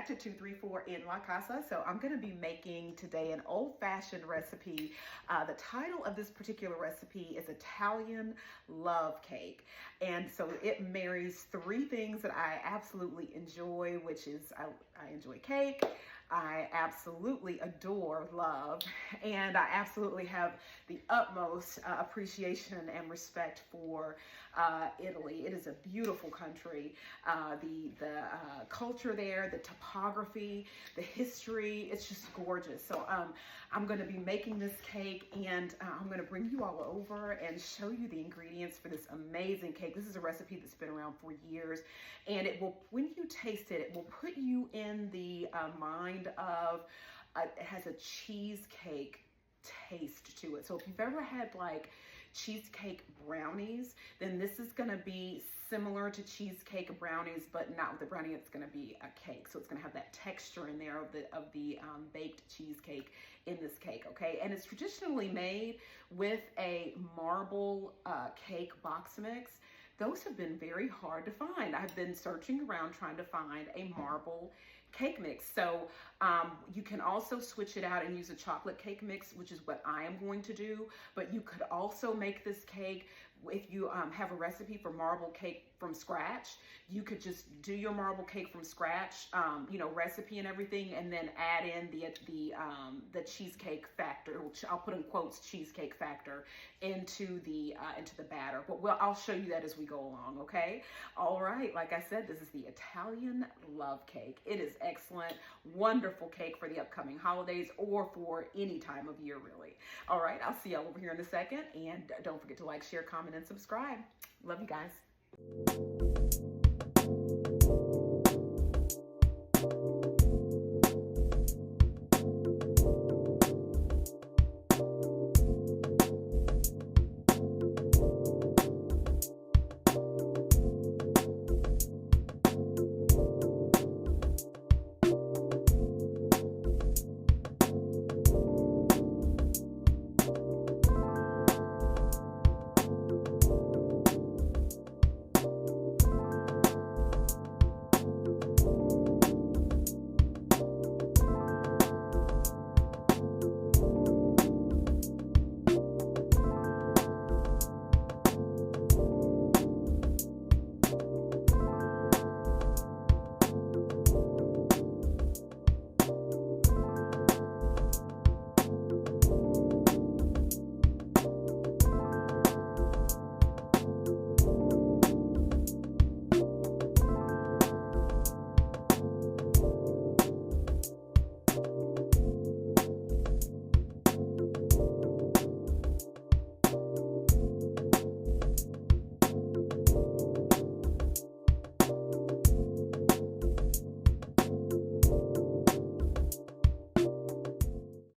back to 234 in La Casa. So I'm going to be making today an old-fashioned recipe. The title of this particular recipe is Italian Love Cake. And so it marries three things that I absolutely enjoy, which is I enjoy cake, I absolutely adore love, and I absolutely have the utmost appreciation and respect for Italy. It is a beautiful country. The culture there, the topography, the history, it's just gorgeous. So I'm going to be making this cake, and I'm going to bring you all over and show you the ingredients for this amazing cake. This is a recipe that's been around for years, and it will, when you taste it, it will put you in the mind of it has a cheesecake taste to it. So if you've ever had like cheesecake brownies, then this is going to be similar to cheesecake brownies, but not with the brownie. It's going to be a cake, so it's going to have that texture in there of the baked cheesecake in this cake. Okay, and it's traditionally made with a marble cake box mix. Those have been very hard to find. I've been searching around trying to find a marble cake mix. So you can also switch it out and use a chocolate cake mix, which is what I am going to do. But you could also make this cake if you have a recipe for marble cake from scratch. You could just do your marble cake from scratch, you know, recipe and everything, and then add in the cheesecake factor, which I'll put in quotes, cheesecake factor, into the batter. But I'll show you that as we go along. Okay. All right. Like I said, this is the Italian Love Cake. It is excellent, wonderful cake for the upcoming holidays or for any time of year, really. All right. I'll see y'all over here in a second, and don't forget to like, share, comment, and subscribe. Love you guys.